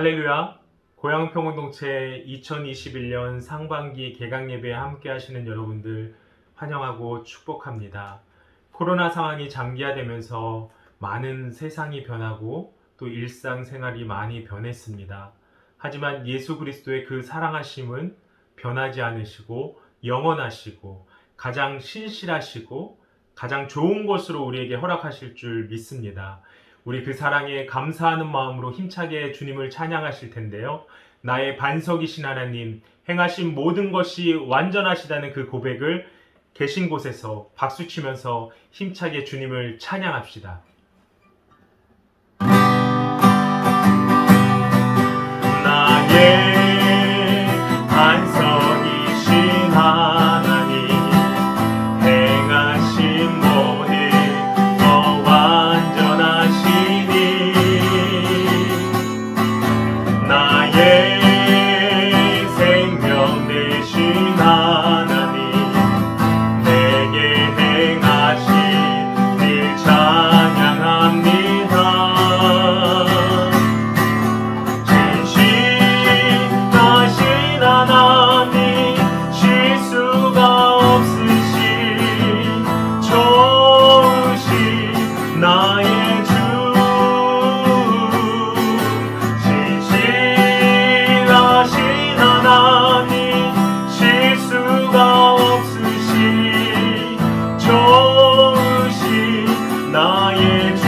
할렐루야! 고향평공동체 2021년 상반기 개강 예배에 함께 하시는 여러분들 환영하고 축복합니다. 코로나 상황이 장기화되면서 많은 세상이 변하고 또 일상생활이 많이 변했습니다. 하지만 예수 그리스도의 그 사랑하심은 변하지 않으시고 영원하시고 가장 신실하시고 가장 좋은 것으로 우리에게 허락하실 줄 믿습니다. 우리 그 사랑에 감사하는 마음으로 힘차게 주님을 찬양하실 텐데요. 나의 반석이신 하나님, 행하신 모든 것이 완전하시다는 그 고백을 계신 곳에서 박수치면서 힘차게 주님을 찬양합시다. 나의 반석이신 하나님, 행하신 모든 것 완전하시니 나의 생명 되신 하나님, 내게 행하신 일 찬양합니다. 진실하신 하나님, 실수가 없으신 좋으신 나의 주, 진실하신 하나님, 실수가 없으신 좋으신 나의 주.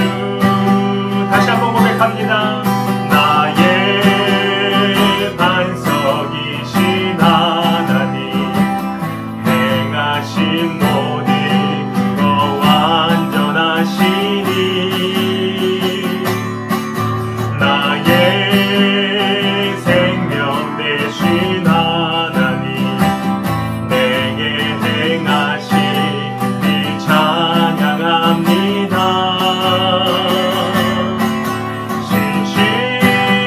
다시 한번 고백합니다. 나의 반석이신 하나님, 행하신 모든 것 완전하시니 나의 생명 되신 하나님, 내게 행하신 일 찬양합니다.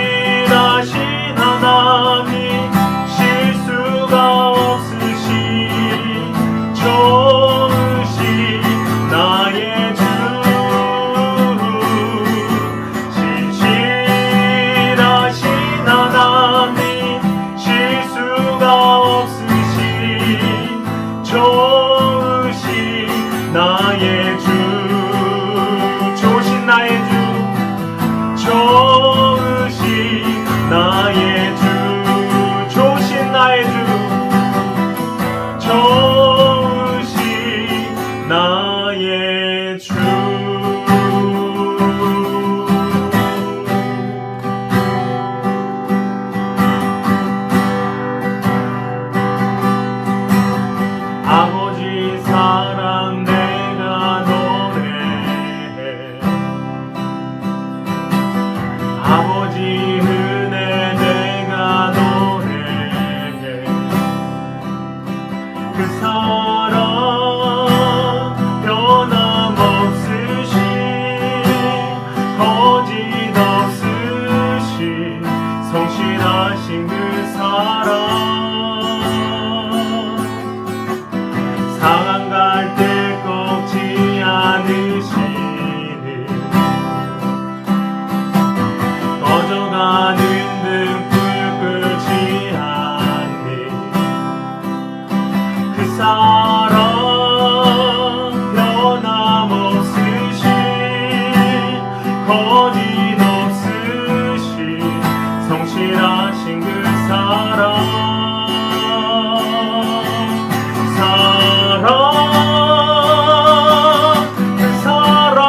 신실하신 하나님, 실수가 없으신 좋으신 나의 주, 신실하신 하나님, 실수가 없으신 좋으신 나의 주, 좋으신 나의 주, 좋으신 나의 주, 좋으신 나의 주, 좋으신 나의 주. 아버지 사랑 내가 노래해, 아버지 은혜 내가 노래해. 그 사랑 변함없으신, 거짓없으신, 성실하신 그 사랑, 상한 갈 때 꺾지 않으시는, 꺼져가는 등불 끄지 않는 그 사랑, 변함없으신, 거짓없으신, 성실하신 그 사랑, 그 사랑,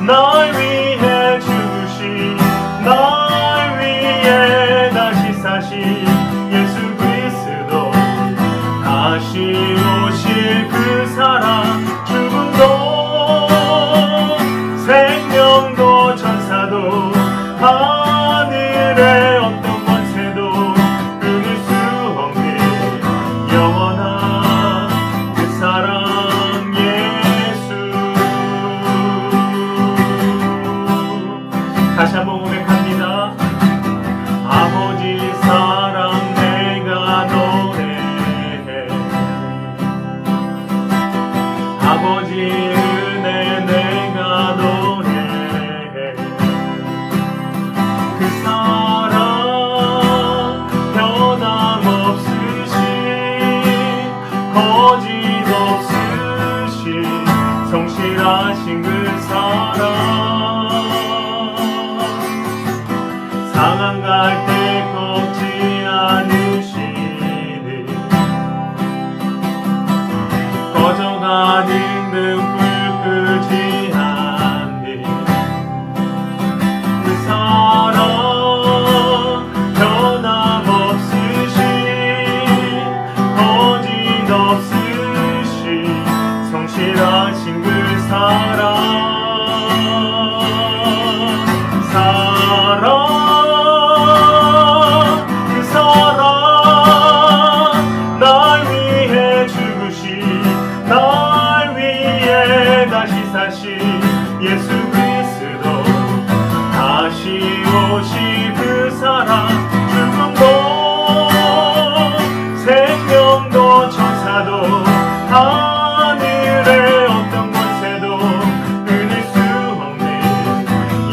날 위해 주신, 날 위해 다시 사신 예수 그리스도, 다시 오실 그 사랑, 죽음도 생명도 천사도 하늘의 어떤 권세도 끊을 수 없는 영원한 그 사랑 예수. 다시 한번 고백합니다. 아버지 사랑 내가 노래해, 아버지 은혜 내가 노래해. 그 성실하신 그 사랑 상한 갈 때 꺾지 않으시네 꺼져가는 등불 끄지 않네 그 사랑 변함없으신 거짓없으신 성실하신 그 사랑 날 위해 죽으신 날 위해 다시 사신 예수 그리스도 다시 오실 그 사랑 죽음도 생명도 천사도 하늘의 어떤 곳에도 끊을 수 없는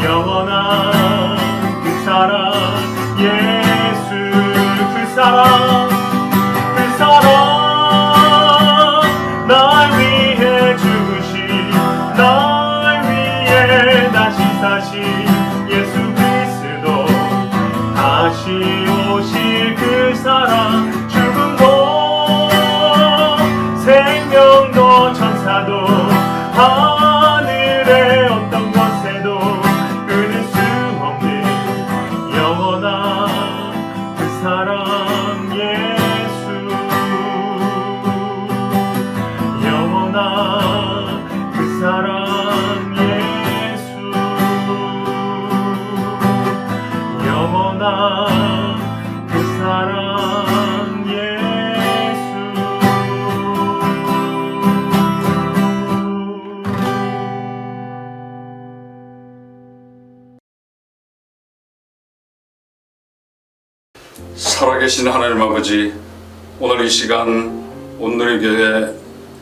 영원한 그 사랑 예수 그 사랑 날 위해 죽으신 날 위해 다시 사신 예수 그리스도 다시 오실 그 사랑 죽음도 생명도 천사도 하늘의 어떤 것에도 끊을 수 없는 영원한 그 사랑 예수 영원한 그 사랑 예수 영원한 그 사랑 예수 살아계신 하나님 아버지, 오늘 이 시간 온누리교회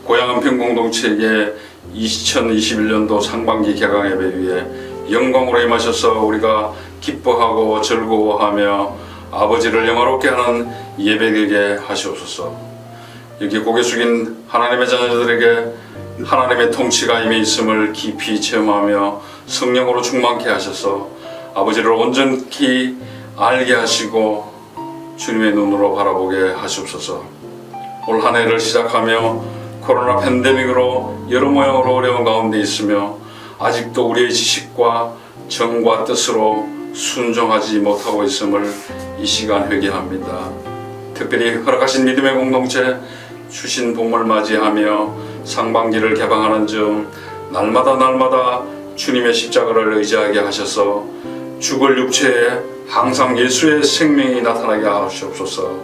고향한평 공동체의 2021년도 상반기 개강 예배 위에 영광으로 임하셔서 우리가 기뻐하고 즐거워하며 아버지를 영화롭게 하는 예배되게 하시옵소서. 여기 고개 숙인 하나님의 자녀들에게 하나님의 통치가 임해 있음을 깊이 체험하며 성령으로 충만케 하셔서 아버지를 온전히 알게 하시고 주님의 눈으로 바라보게 하시옵소서. 올 한 해를 시작하며 코로나 팬데믹으로 여러 모양으로 어려운 가운데 있으며 아직도 우리의 지식과 정과 뜻으로 순종하지 못하고 있음을 이 시간 회개합니다. 특별히 허락하신 믿음의 공동체 주신 봄을 맞이하며 상반기를 개방하는 중 날마다 주님의 십자가를 의지하게 하셔서 죽을 육체에 항상 예수의 생명이 나타나게 하시옵소서.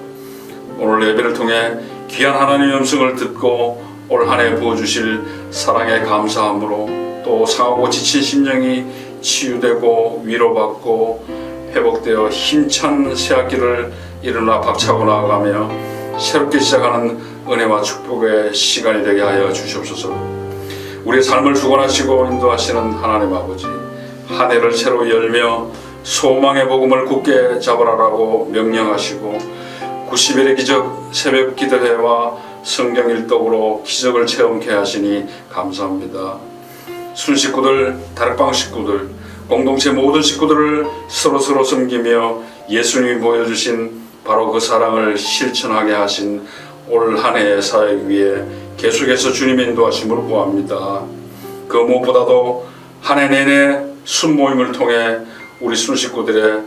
오늘 예배를 통해 귀한 하나님의 음성을 듣고 올 한 해 부어주실 사랑에 감사함으로 또 상하고 지친 심령이 치유되고 위로받고 회복되어 힘찬 새학기를 일어나 박차고 나아가며 새롭게 시작하는 은혜와 축복의 시간이 되게 하여 주시옵소서. 우리의 삶을 주관하시고 인도하시는 하나님 아버지, 한 해를 새로 열며 소망의 복음을 굳게 잡으라라고 명령하시고 90일의 기적 새벽 기도회와 성경 일독으로 기적을 체험케 하시니 감사합니다. 순 식구들, 다락방 식구들, 공동체 모든 식구들을 서로 섬기며 예수님이 보여주신 바로 그 사랑을 실천하게 하신 올 한 해의 사역 위에 계속해서 주님의 인도하심을 구합니다. 그 무엇보다도 한 해 내내 순모임을 통해 우리 순 식구들의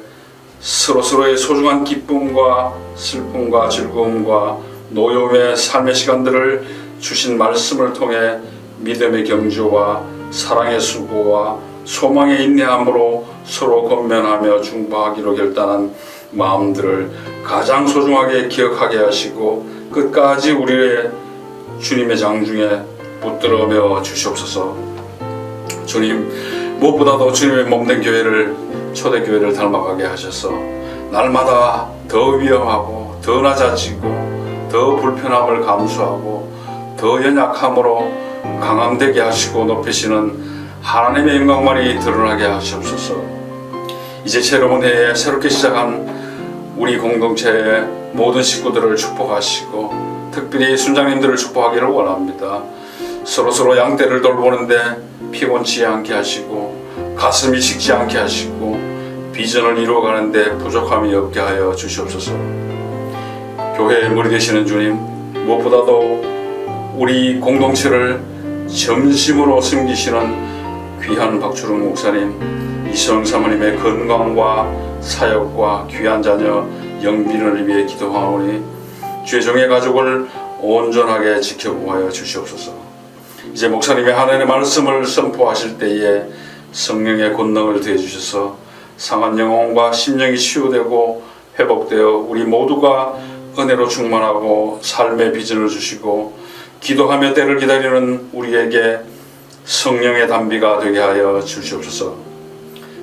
서로의 소중한 기쁨과 슬픔과 즐거움과 노여움의 삶의 시간들을 주신 말씀을 통해 믿음의 경주와 사랑의 수고와 소망의 인내함으로 서로 권면하며 중보하기로 결단한 마음들을 가장 소중하게 기억하게 하시고 끝까지 우리의 주님의 장중에 붙들어 주시옵소서. 주님, 무엇보다도 주님의 몸된 교회를, 초대교회를 닮아가게 하셔서 날마다 더 위험하고 더 낮아지고 더 불편함을 감수하고 더 연약함으로 강함되게 하시고 높이시는 하나님의 영광만이 드러나게 하시옵소서. 이제 새로운 해에 새롭게 시작한 우리 공동체의 모든 식구들을 축복하시고 특별히 순장님들을 축복하기를 원합니다. 서로 양떼를 돌보는데 피곤치 않게 하시고 가슴이 식지 않게 하시고 비전을 이루어가는데 부족함이 없게 하여 주시옵소서. 교회의 머리 되시는 주님, 무엇보다도 우리 공동체를 점심으로 섬기시는 귀한 박주름 목사님, 이성 사모님의 건강과 사역과 귀한 자녀 영빈을 위해 기도하오니 주의 종의 가족을 온전하게 지켜보아여 주시옵소서. 이제 목사님의 하나님의 말씀을 선포하실 때에 성령의 권능을 더해 주셔서 상한 영혼과 심령이 치유되고 회복되어 우리 모두가 은혜로 충만하고 삶의 비전을 주시고 기도하며 때를 기다리는 우리에게 성령의 단비가 되게 하여 주시옵소서.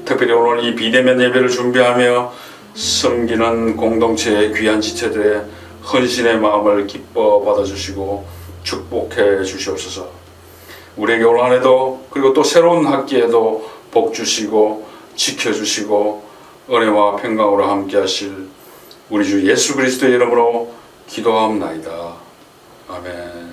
특별히 오늘 이 비대면 예배를 준비하며 섬기는 공동체의 귀한 지체들의 헌신의 마음을 기뻐 받아주시고 축복해 주시옵소서. 우리에게 올 한해도 그리고 또 새로운 학기에도 복 주시고 지켜주시고 은혜와 평강으로 함께 하실 우리 주 예수 그리스도의 이름으로 기도하옵나이다. 아멘.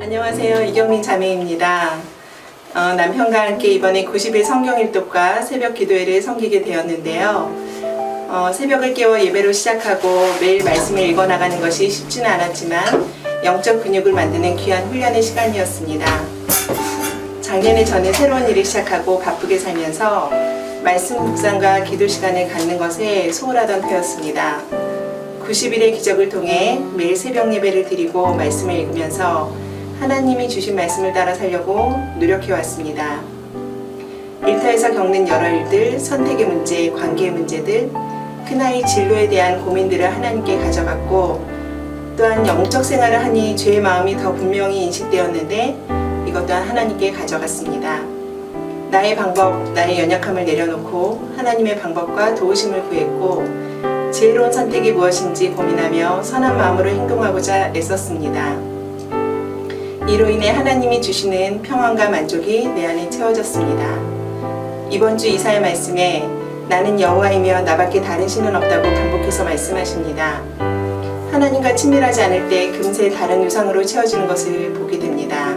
안녕하세요. 이경민 자매입니다. 남편과 함께 이번에 90일 성경일독과 새벽 기도회를 섬기게 되었는데요. 새벽을 깨워 예배로 시작하고 매일 말씀을 읽어나가는 것이 쉽지는 않았지만 영적 근육을 만드는 귀한 훈련의 시간이었습니다. 작년에 저는 새로운 일을 시작하고 바쁘게 살면서 말씀 묵상과 기도 시간을 갖는 것에 소홀하던 터였습니다. 90일의 기적을 통해 매일 새벽 예배를 드리고 말씀을 읽으면서 하나님이 주신 말씀을 따라 살려고 노력해왔습니다. 일터에서 겪는 여러 일들, 선택의 문제, 관계의 문제들, 큰아이 진로에 대한 고민들을 하나님께 가져갔고 또한 영적 생활을 하니 죄의 마음이 더 분명히 인식되었는데 이것 또한 하나님께 가져갔습니다. 나의 방법, 나의 연약함을 내려놓고 하나님의 방법과 도우심을 구했고 지혜로운 선택이 무엇인지 고민하며 선한 마음으로 행동하고자 애썼습니다. 이로 인해 하나님이 주시는 평안과 만족이 내 안에 채워졌습니다. 이번 주 이사야 말씀에 나는 여호와이며 나밖에 다른 신은 없다고 반복해서 말씀하십니다. 하나님과 친밀하지 않을 때 금세 다른 우상으로 채워지는 것을 보게 됩니다.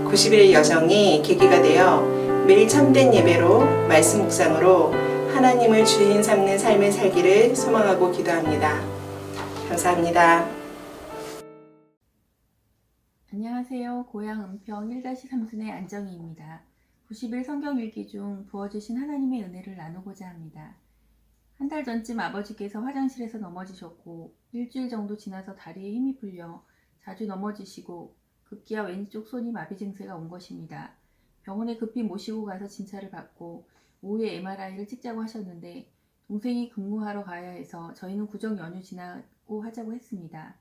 90일의 여정이 계기가 되어 매일 참된 예배로 말씀 묵상으로 하나님을 주인 삼는 삶을 살기를 소망하고 기도합니다. 감사합니다. 안녕하세요. 고향 은평 1-3순의 안정희입니다. 90일 성경 읽기 중 부어주신 하나님의 은혜를 나누고자 합니다. 한 달 전쯤 아버지께서 화장실에서 넘어지셨고 일주일 정도 지나서 다리에 힘이 풀려 자주 넘어지시고 급기야 왼쪽 손이 마비 증세가 온 것입니다. 병원에 급히 모시고 가서 진찰을 받고 오후에 MRI를 찍자고 하셨는데 동생이 근무하러 가야 해서 저희는 구정 연휴 지나고 하자고 했습니다.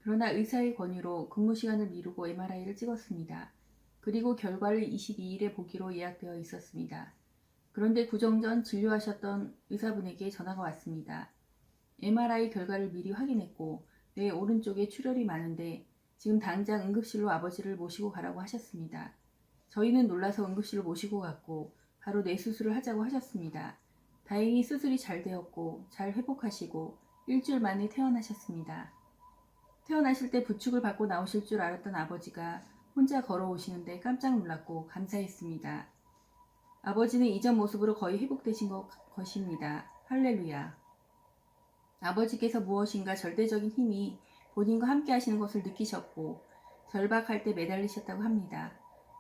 그러나 의사의 권유로 근무 시간을 미루고 MRI를 찍었습니다. 그리고 결과를 22일에 보기로 예약되어 있었습니다. 그런데 구정 전 진료하셨던 의사분에게 전화가 왔습니다. MRI 결과를 미리 확인했고 뇌 오른쪽에 출혈이 많은데 지금 당장 응급실로 아버지를 모시고 가라고 하셨습니다. 저희는 놀라서 응급실로 모시고 갔고 바로 뇌 수술을 하자고 하셨습니다. 다행히 수술이 잘 되었고 잘 회복하시고 일주일 만에 퇴원하셨습니다. 퇴원하실 때 부축을 받고 나오실 줄 알았던 아버지가 혼자 걸어오시는데 깜짝 놀랐고 감사했습니다. 아버지는 이전 모습으로 거의 회복되신 것입니다. 할렐루야. 아버지께서 무엇인가 절대적인 힘이 본인과 함께 하시는 것을 느끼셨고 절박할 때 매달리셨다고 합니다.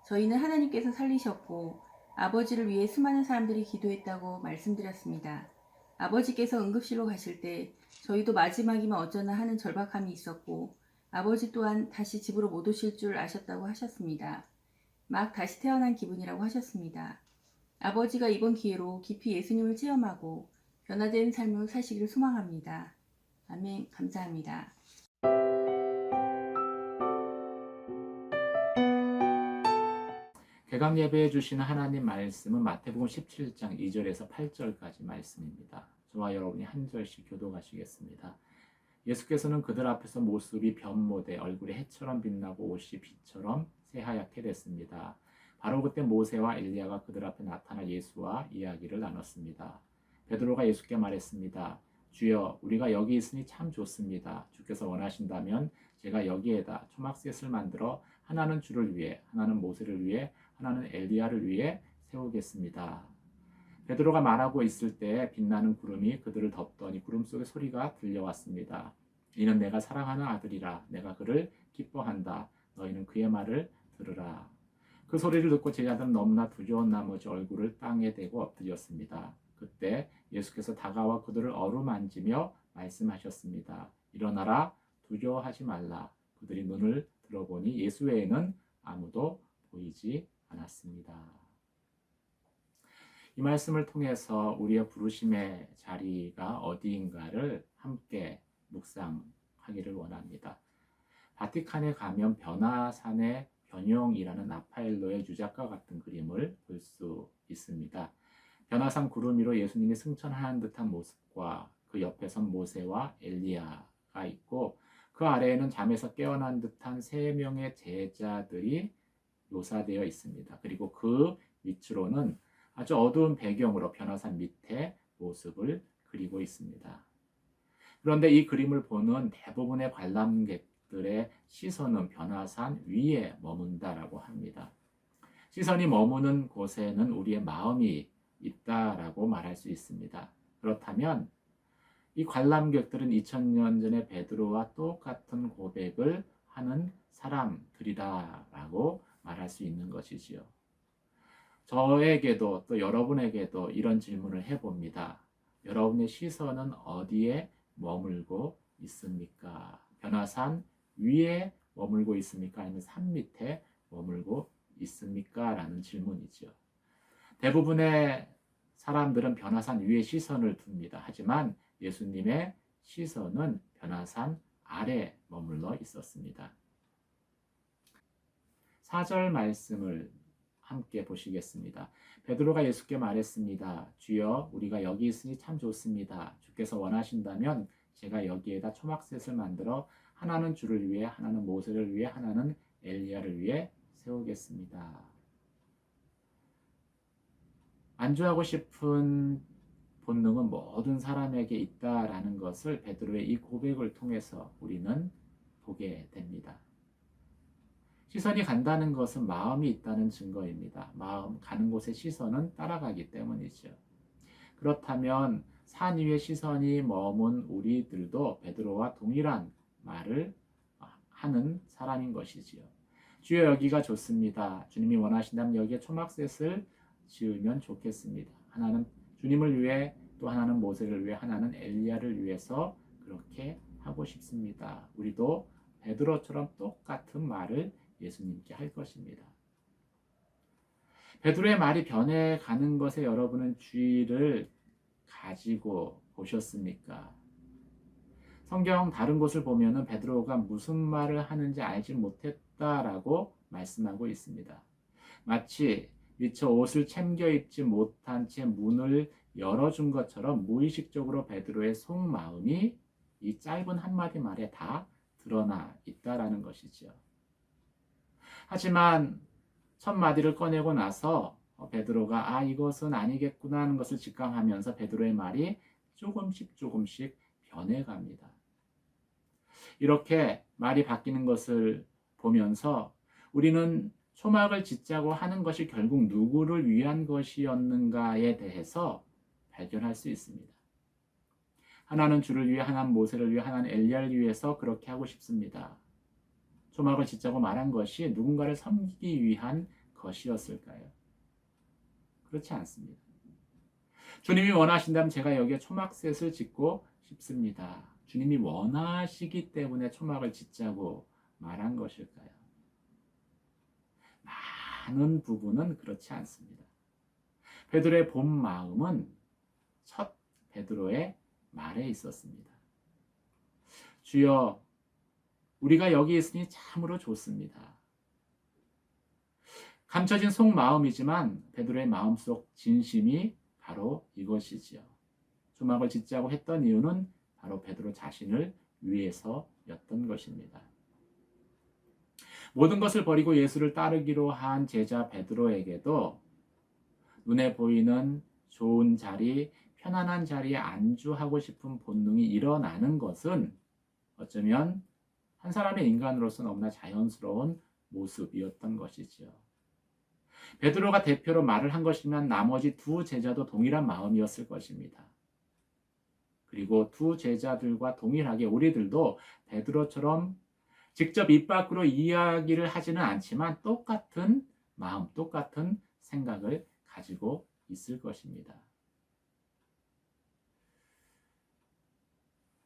저희는 하나님께서 살리셨고 아버지를 위해 수많은 사람들이 기도했다고 말씀드렸습니다. 아버지께서 응급실로 가실 때 저희도 마지막이면 어쩌나 하는 절박함이 있었고 아버지 또한 다시 집으로 못 오실 줄 아셨다고 하셨습니다. 막 다시 태어난 기분이라고 하셨습니다. 아버지가 이번 기회로 깊이 예수님을 체험하고 변화된 삶을 사시기를 소망합니다. 아멘. 감사합니다. 개강 예배해 주시는 하나님 말씀은 마태복음 17장 2절에서 8절까지 말씀입니다. 저와 여러분이 한 절씩 교독하시겠습니다. 예수께서는 그들 앞에서 모습이 변모돼 얼굴이 해처럼 빛나고 옷이 빛처럼 새하얗게 됐습니다. 바로 그때 모세와 엘리야가 그들 앞에 나타나 예수와 이야기를 나눴습니다. 베드로가 예수께 말했습니다. 주여, 우리가 여기 있으니 참 좋습니다. 주께서 원하신다면 제가 여기에다 초막셋을 만들어 하나는 주를 위해, 하나는 모세를 위해, 하나는 엘리야를 위해 세우겠습니다. 베드로가 말하고 있을 때 빛나는 구름이 그들을 덮더니 구름 속에 소리가 들려왔습니다. 이는 내가 사랑하는 아들이라. 내가 그를 기뻐한다. 너희는 그의 말을 들으라. 그 소리를 듣고 제자들은 너무나 두려운 나머지 얼굴을 땅에 대고 엎드렸습니다. 그때 예수께서 다가와 그들을 어루만지며 말씀하셨습니다. 일어나라, 두려워하지 말라. 그들이 눈을 들어보니 예수 외에는 아무도 보이지 않았습니다. 이 말씀을 통해서 우리의 부르심의 자리가 어디인가를 함께 묵상하기를 원합니다. 바티칸에 가면 변화산의 변용이라는 라파엘로의 유작과 같은 그림을 볼 수 있습니다. 변화산 구름 위로 예수님이 승천하는 듯한 모습과 그 옆에 선 모세와 엘리야가 있고 그 아래에는 잠에서 깨어난 듯한 3명의 제자들이 묘사되어 있습니다. 그리고 그 밑으로는 아주 어두운 배경으로 변화산 밑에 모습을 그리고 있습니다. 그런데 이 그림을 보는 대부분의 관람객들의 시선은 변화산 위에 머문다라고 합니다. 시선이 머무는 곳에는 우리의 마음이 있다라고 말할 수 있습니다. 그렇다면 이 관람객들은 2000년 전에 베드로와 똑같은 고백을 하는 사람들이다라고 말할 수 있는 것이지요. 저에게도 또 여러분에게도 이런 질문을 해봅니다. 여러분의 시선은 어디에 머물고 있습니까? 변화산 위에 머물고 있습니까? 아니면 산 밑에 머물고 있습니까? 라는 질문이죠. 대부분의 사람들은 변화산 위에 시선을 둡니다. 하지만 예수님의 시선은 변화산 아래 머물러 있었습니다. 4절 말씀을 함께 보시겠습니다. 베드로가 예수께 말했습니다. 주여, 우리가 여기 있으니 참 좋습니다. 주께서 원하신다면 제가 여기에다 초막셋을 만들어 하나는 주를 위해, 하나는 모세를 위해, 하나는 엘리야를 위해 세우겠습니다. 안주하고 싶은 본능은 모든 사람에게 있다라는 것을 베드로의 이 고백을 통해서 우리는 보게 됩니다. 시선이 간다는 것은 마음이 있다는 증거입니다. 마음 가는 곳에 시선은 따라가기 때문이죠. 그렇다면 산 위에 시선이 머문 우리들도 베드로와 동일한 말을 하는 사람인 것이지요. 주여, 여기가 좋습니다. 주님이 원하신다면 여기에 초막셋을 지으면 좋겠습니다. 하나는 주님을 위해, 또 하나는 모세를 위해, 하나는 엘리야를 위해서 그렇게 하고 싶습니다. 우리도 베드로처럼 똑같은 말을 예수님께 할 것입니다. 베드로의 말이 변해가는 것에 여러분은 주의를 가지고 보셨습니까? 성경 다른 곳을 보면은 베드로가 무슨 말을 하는지 알지 못했다라고 말씀하고 있습니다. 마치 미처 옷을 챙겨 입지 못한 채 문을 열어준 것처럼 무의식적으로 베드로의 속마음이 이 짧은 한마디 말에 다 드러나 있다라는 것이죠. 하지만 첫 마디를 꺼내고 나서 베드로가 이것은 아니겠구나 하는 것을 직감하면서 베드로의 말이 조금씩 변해갑니다. 이렇게 말이 바뀌는 것을 보면서 우리는 초막을 짓자고 하는 것이 결국 누구를 위한 것이었는가에 대해서 발견할 수 있습니다. 하나는 주를 위해, 하나는 모세를 위해, 하나는 엘리야를 위해서 그렇게 하고 싶습니다. 초막을 짓자고 말한 것이 누군가를 섬기기 위한 것이었을까요? 그렇지 않습니다. 주님이 원하신다면 제가 여기에 초막셋을 짓고 싶습니다. 주님이 원하시기 때문에 초막을 짓자고 말한 것일까요? 많은 부분은 그렇지 않습니다. 베드로의 본 마음은 첫 베드로의 말에 있었습니다. 주여, 우리가 여기 있으니 참으로 좋습니다. 감춰진 속마음이지만 베드로의 마음속 진심이 바로 이것이지요. 초막을 짓자고 했던 이유는 바로 베드로 자신을 위해서였던 것입니다. 모든 것을 버리고 예수를 따르기로 한 제자 베드로에게도 눈에 보이는 좋은 자리, 편안한 자리에 안주하고 싶은 본능이 일어나는 것은 어쩌면 한 사람의 인간으로서 너무나 자연스러운 모습이었던 것이지요. 베드로가 대표로 말을 한 것이면 나머지 두 제자도 동일한 마음이었을 것입니다. 그리고 두 제자들과 동일하게 우리들도 베드로처럼 직접 입 밖으로 이야기를 하지는 않지만 똑같은 마음, 똑같은 생각을 가지고 있을 것입니다.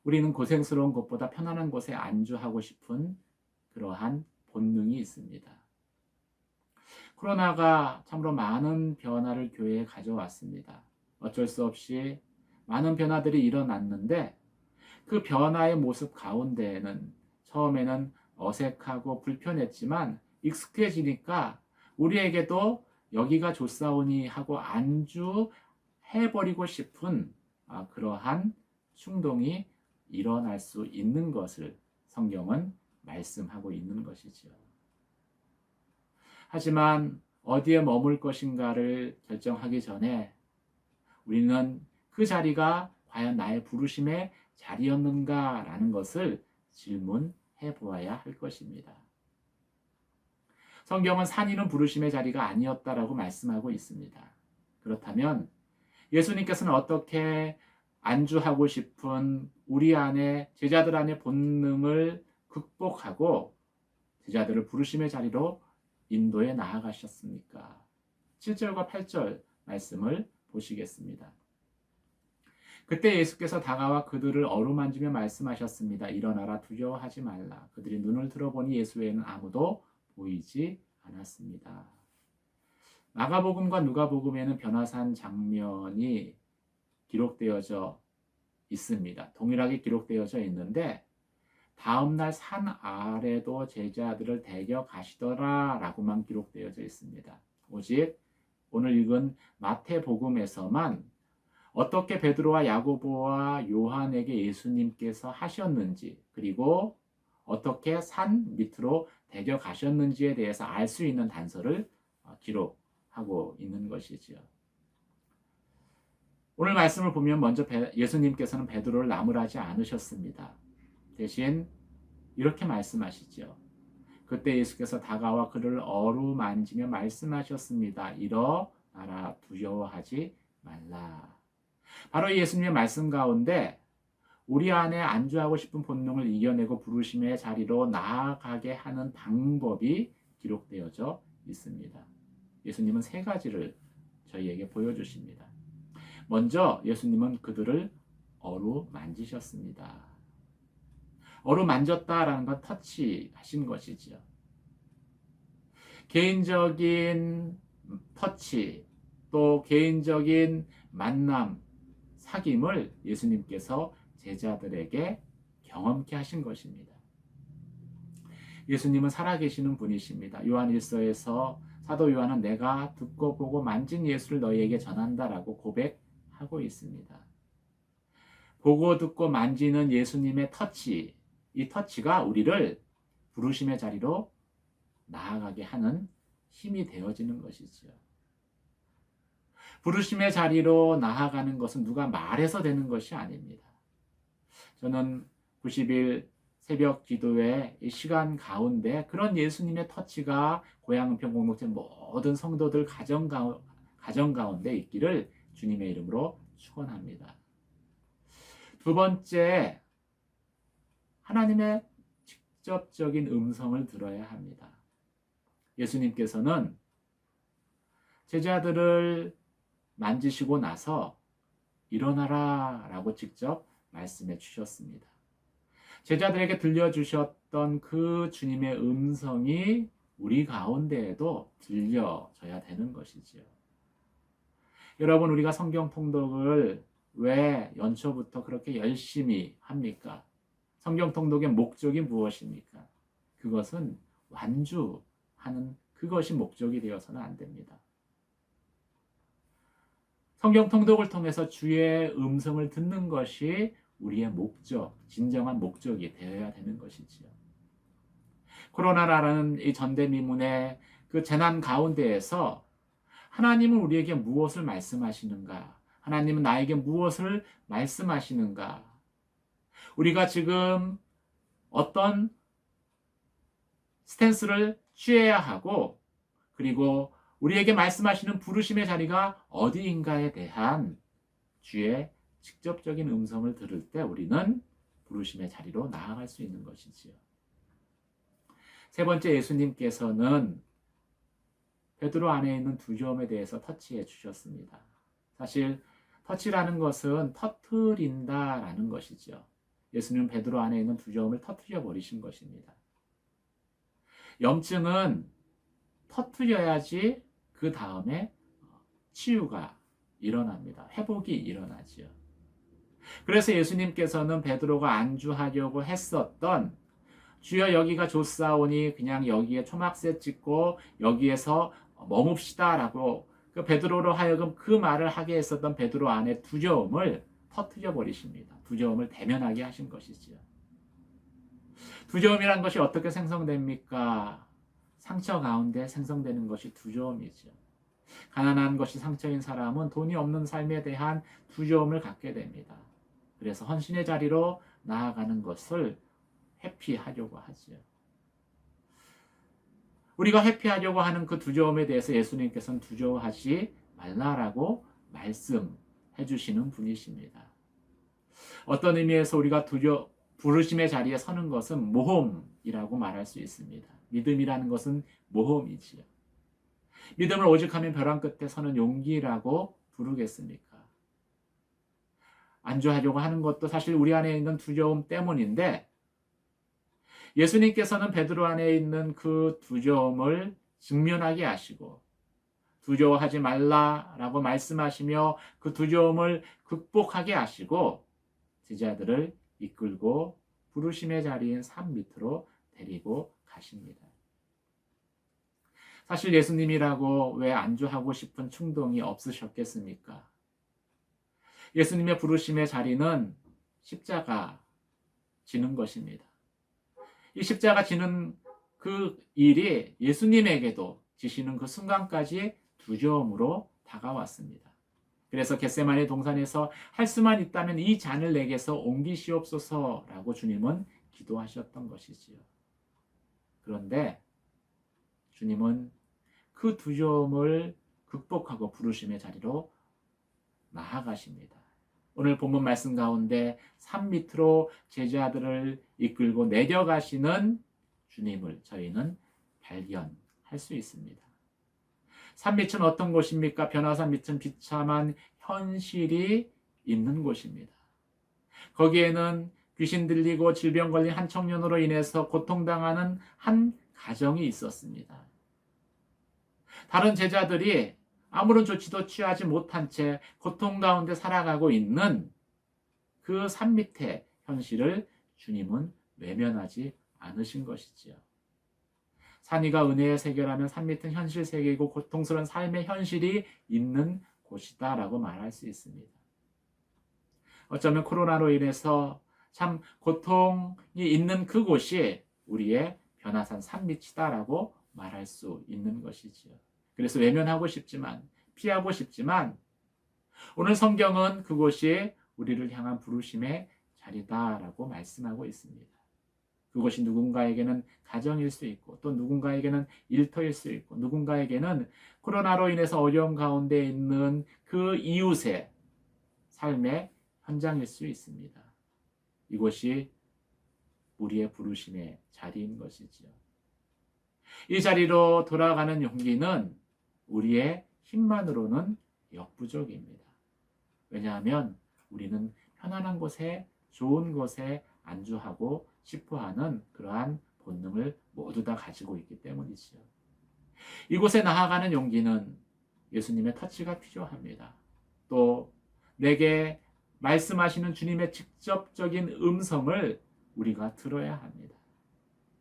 우리는 고생스러운 것보다 편안한 곳에 안주하고 싶은 그러한 본능이 있습니다. 코로나가 참으로 많은 변화를 교회에 가져왔습니다. 어쩔 수 없이 많은 변화들이 일어났는데 그 변화의 모습 가운데에는 처음에는 어색하고 불편했지만 익숙해지니까 우리에게도 여기가 좋사오니 하고 안주해버리고 싶은 그러한 충동이 일어날 수 있는 것을 성경은 말씀하고 있는 것이죠. 하지만 어디에 머물 것인가를 결정하기 전에 우리는 그 자리가 과연 나의 부르심의 자리였는가라는 것을 질문해 보아야 할 것입니다. 성경은 산이는 부르심의 자리가 아니었다라고 말씀하고 있습니다. 그렇다면 예수님께서는 어떻게 안주하고 싶은 우리 안에 제자들 안의 본능을 극복하고 제자들을 부르심의 자리로 인도에 나아가셨습니까? 7절과 8절 말씀을 보시겠습니다. 그때 예수께서 다가와 그들을 어루만지며 말씀하셨습니다. 일어나라, 두려워하지 말라. 그들이 눈을 들어보니 예수 외에는 아무도 보이지 않았습니다. 마가복음과 누가복음에는 변화산 장면이 기록되어져 있습니다. 동일하게 기록되어져 있는데 다음날 산 아래도 제자들을 데려 가시더라 라고만 기록되어져 있습니다. 오직 오늘 읽은 마태복음에서만 어떻게 베드로와 야고보와 요한에게 예수님께서 하셨는지 그리고 어떻게 산 밑으로 데려 가셨는지에 대해서 알 수 있는 단서를 기록하고 있는 것이지요. 오늘 말씀을 보면 먼저 예수님께서는 베드로를 나무라지 않으셨습니다. 대신 이렇게 말씀하시죠. 그때 예수께서 다가와 그를 어루만지며 말씀하셨습니다. 일어나라, 두려워하지 말라. 바로 예수님의 말씀 가운데 우리 안에 안주하고 싶은 본능을 이겨내고 부르심의 자리로 나아가게 하는 방법이 기록되어져 있습니다. 예수님은 세 가지를 저희에게 보여주십니다. 먼저 예수님은 그들을 어루만지셨습니다. 어루만졌다라는 건 터치하신 것이지요. 개인적인 터치, 또 개인적인 만남, 사귐을 예수님께서 제자들에게 경험케 하신 것입니다. 예수님은 살아계시는 분이십니다. 요한 1서에서 사도 요한은 내가 듣고 보고 만진 예수를 너희에게 전한다라고 고백하고 있습니다. 보고 듣고 만지는 예수님의 터치, 이 터치가 우리를 부르심의 자리로 나아가게 하는 힘이 되어지는 것이지요. 부르심의 자리로 나아가는 것은 누가 말해서 되는 것이 아닙니다. 저는 90일 새벽 기도의 이 시간 가운데 그런 예수님의 터치가 고향은평 공동체 모든 성도들 가정 가운데 있기를 주님의 이름으로 축원합니다. 두 번째, 하나님의 직접적인 음성을 들어야 합니다. 예수님께서는 제자들을 만지시고 나서 일어나라 라고 직접 말씀해 주셨습니다. 제자들에게 들려주셨던 그 주님의 음성이 우리 가운데에도 들려져야 되는 것이지요. 여러분, 우리가 성경 통독을 왜 연초부터 그렇게 열심히 합니까? 성경 통독의 목적이 무엇입니까? 그것은 완주하는 그것이 목적이 되어서는 안 됩니다. 성경 통독을 통해서 주의 음성을 듣는 것이 우리의 목적, 진정한 목적이 되어야 되는 것이지요. 코로나라는 이 전대미문의 그 재난 가운데에서 하나님은 우리에게 무엇을 말씀하시는가? 하나님은 나에게 무엇을 말씀하시는가? 우리가 지금 어떤 스탠스를 취해야 하고, 그리고 우리에게 말씀하시는 부르심의 자리가 어디인가에 대한 주의 직접적인 음성을 들을 때 우리는 부르심의 자리로 나아갈 수 있는 것이지요. 세 번째, 예수님께서는 베드로 안에 있는 두 점에 대해서 터치해 주셨습니다. 사실 터치라는 것은 터트린다라는 것이죠. 예수님은 베드로 안에 있는 두 점을 터트려 버리신 것입니다. 염증은 터트려야지 그 다음에 치유가 일어납니다. 회복이 일어나지요. 그래서 예수님께서는 베드로가 안주하려고 했었던 주여 여기가 좋사오니 그냥 여기에 초막새 찍고 여기에서 머뭅시다 라고 그 베드로로 하여금 그 말을 하게 했었던 베드로 안에 두려움을 터뜨려 버리십니다. 두려움을 대면하게 하신 것이지요. 두려움이란 것이 어떻게 생성됩니까? 상처 가운데 생성되는 것이 두려움이죠. 가난한 것이 상처인 사람은 돈이 없는 삶에 대한 두려움을 갖게 됩니다. 그래서 헌신의 자리로 나아가는 것을 회피하려고 하지요. 우리가 회피하려고 하는 그 두려움에 대해서 예수님께서는 두려워하지 말라라고 말씀해 주시는 분이십니다. 어떤 의미에서 우리가 부르심의 자리에 서는 것은 모험이라고 말할 수 있습니다. 믿음이라는 것은 모험이지요. 믿음을 오직하면 벼랑 끝에 서는 용기라고 부르겠습니까? 안주하려고 하는 것도 사실 우리 안에 있는 두려움 때문인데, 예수님께서는 베드로 안에 있는 그 두려움을 직면하게 하시고 두려워하지 말라라고 말씀하시며 그 두려움을 극복하게 하시고 제자들을 이끌고 부르심의 자리인 산 밑으로 데리고 가십니다. 사실 예수님이라고 왜 안주하고 싶은 충동이 없으셨겠습니까? 예수님의 부르심의 자리는 십자가 지는 것입니다. 이 십자가 지는 그 일이 예수님에게도 지시는 그 순간까지 두려움으로 다가왔습니다. 그래서 겟세마네 동산에서 할 수만 있다면 이 잔을 내게서 옮기시옵소서라고 주님은 기도하셨던 것이지요. 그런데 주님은 그 두려움을 극복하고 부르심의 자리로 나아가십니다. 오늘 본문 말씀 가운데 산 밑으로 제자들을 이끌고 내려가시는 주님을 저희는 발견할 수 있습니다. 산 밑은 어떤 곳입니까? 변화산 밑은 비참한 현실이 있는 곳입니다. 거기에는 귀신 들리고 질병 걸린 한 청년으로 인해서 고통당하는 한 가정이 있었습니다. 다른 제자들이 아무런 조치도 취하지 못한 채 고통 가운데 살아가고 있는 그 산 밑의 현실을 주님은 외면하지 않으신 것이지요. 산 위가 은혜의 세계라면 산 밑은 현실 세계이고 고통스러운 삶의 현실이 있는 곳이다라고 말할 수 있습니다. 어쩌면 코로나로 인해서 참 고통이 있는 그곳이 우리의 변화산 산 밑이다라고 말할 수 있는 것이지요. 그래서 외면하고 싶지만, 피하고 싶지만 오늘 성경은 그곳이 우리를 향한 부르심의 자리다라고 말씀하고 있습니다. 그것이 누군가에게는 가정일 수 있고, 또 누군가에게는 일터일 수 있고, 누군가에게는 코로나로 인해서 어려움 가운데 있는 그 이웃의 삶의 현장일 수 있습니다. 이곳이 우리의 부르심의 자리인 것이지요. 이 자리로 돌아가는 용기는 우리의 힘만으로는 역부족입니다. 왜냐하면 우리는 편안한 곳에, 좋은 곳에 안주하고 싶어하는 그러한 본능을 모두 다 가지고 있기 때문이지요. 이곳에 나아가는 용기는 예수님의 터치가 필요합니다. 또 내게 말씀하시는 주님의 직접적인 음성을 우리가 들어야 합니다.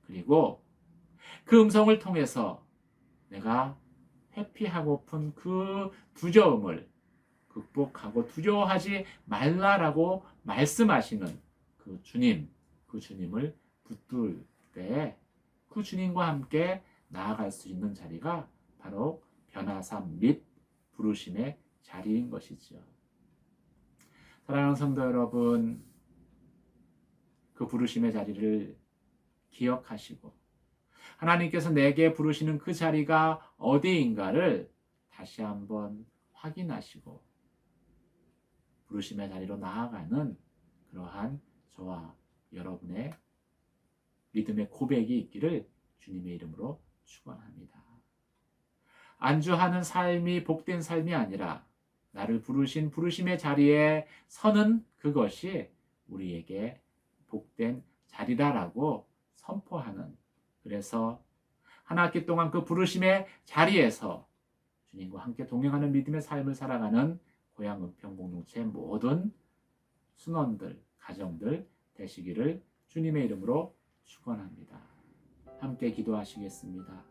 그리고 그 음성을 통해서 내가 회피하고픈 그 두려움을 극복하고 두려워하지 말라라고 말씀하시는 그 주님을 붙들 때 그 주님과 함께 나아갈 수 있는 자리가 바로 변화산 및 부르심의 자리인 것이지요. 사랑하는 성도 여러분, 그 부르심의 자리를 기억하시고 하나님께서 내게 부르시는 그 자리가 어디인가를 다시 한번 확인하시고 부르심의 자리로 나아가는 그러한 저와 여러분의 믿음의 고백이 있기를 주님의 이름으로 축원합니다. 안주하는 삶이 복된 삶이 아니라 나를 부르신 부르심의 자리에 서는 그것이 우리에게 복된 자리다라고 선포하는, 그래서 한 학기 동안 그 부르심의 자리에서 주님과 함께 동행하는 믿음의 삶을 살아가는 고향 은평 공동체 모든 순원들, 가정들 되시기를 주님의 이름으로 축원합니다. 함께 기도하시겠습니다.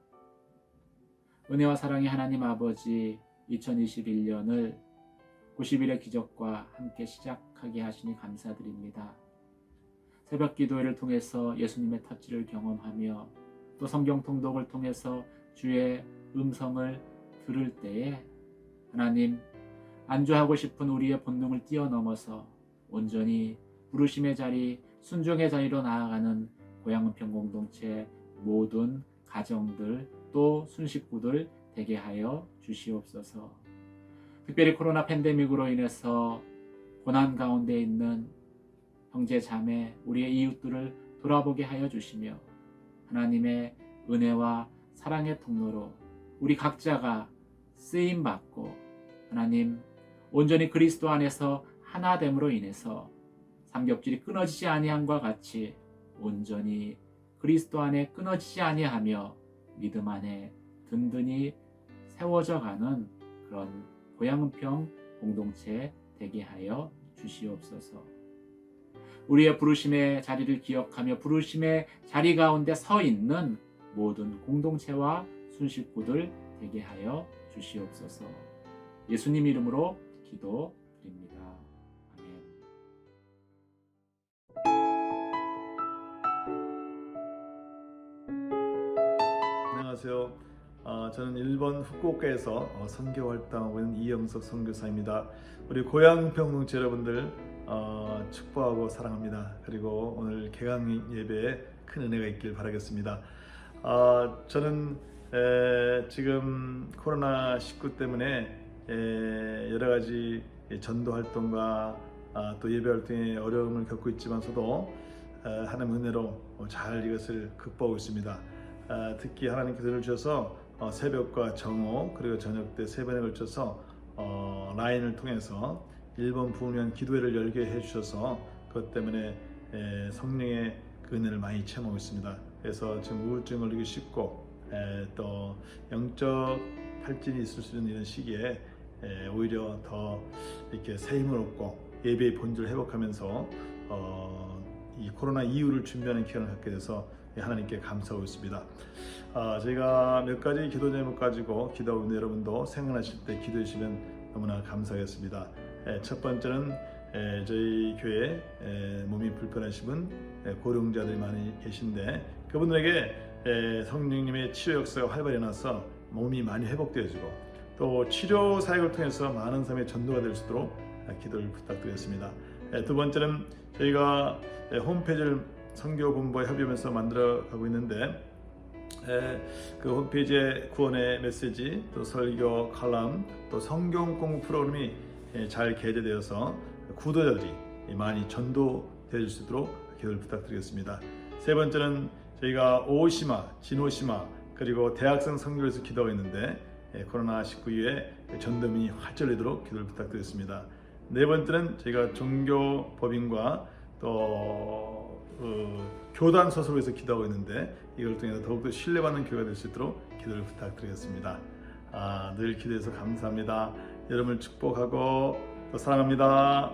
은혜와 사랑의 하나님 아버지, 2021년을 90일의 기적과 함께 시작하게 하시니 감사드립니다. 새벽 기도회를 통해서 예수님의 터치를 경험하며 또 성경 통독을 통해서 주의 음성을 들을 때에 하나님, 안주하고 싶은 우리의 본능을 뛰어넘어서 온전히 부르심의 자리, 순종의 자리로 나아가는 고향 은평 공동체 모든 가정들 또 순식구들 되게 하여 주시옵소서. 특별히 코로나 팬데믹으로 인해서 고난 가운데 있는 형제 자매, 우리의 이웃들을 돌아보게 하여 주시며 하나님의 은혜와 사랑의 통로로 우리 각자가 쓰임받고 하나님 온전히 그리스도 안에서 하나됨으로 인해서 삼겹질이 끊어지지 아니함과 같이 온전히 그리스도 안에 끊어지지 아니하며 믿음 안에 든든히 세워져 가는 그런 고향 은평 공동체 되게 하여 주시옵소서. 우리의 부르심의 자리를 기억하며 부르심의 자리 가운데 서 있는 모든 공동체와 순식구들 되게 하여 주시옵소서. 예수님 이름으로 기도드립니다. 아멘. 안녕하세요. 저는 일본 후쿠오카에서 선교 활동하고 있는 이영석 선교사입니다. 우리 고향 은평 공동체 여러분들 축복하고 사랑합니다. 그리고 오늘 개강 예배에 큰 은혜가 있길 바라겠습니다. 저는 지금 코로나19 때문에 여러 가지 전도 활동과 또 예배 활동에 어려움을 겪고 있지만서도 하나님 은혜로 잘 이것을 극복하고 있습니다. 특히 하나님께서 은혜를 주셔서 새벽과 정오 그리고 저녁 때 3번에 걸쳐서 라인을 통해서 일본 부흥령 기도회를 열게 해주셔서 그것 때문에 성령의 그 은혜를 많이 체험하고 있습니다. 그래서 지금 우울증을 느끼기 쉽고 또 영적 탈진이 있을 수 있는 이런 시기에 오히려 더 이렇게 새 힘을 얻고 예배의 본질을 회복하면서 이 코로나 이후를 준비하는 기간을 갖게 돼서 하나님께 감사하고 있습니다. 저희가 몇 가지 기도 제목 가지고 기도하고 있는 여러분도 생각나실 때 기도해 주시면 너무나 감사하겠습니다. 첫 번째는 저희 교회 몸이 불편하신 분, 고령자들이 많이 계신데 그분들에게 성령님의 치료 역사가 활발히 나서 몸이 많이 회복되어지고 또 치료 사역을 통해서 많은 사람의 전도가 될 수 있도록 기도를 부탁드리겠습니다. 두 번째는 저희가 홈페이지를 선교 본부와 협의하면서 만들어가고 있는데 그 홈페이지에 구원의 메시지, 또 설교 칼럼, 또 성경 공부 프로그램이 잘 게재되어서 구도자들이 많이 전도될 수 있도록 기도를 부탁드리겠습니다. 세 번째는 저희가 오시마, 진오시마 그리고 대학생 선교에서 기도하고 있는데 코로나19 이후에 전도민이 활발해지도록 기도를 부탁드리겠습니다. 네 번째는 저희가 종교 법인과 또 교단 소속에서 기도하고 있는데 이걸 통해서 더욱더 신뢰받는 교회가 될 수 있도록 기도를 부탁드리겠습니다. 늘 기도해서 감사합니다. 여러분을 축복하고 또 사랑합니다.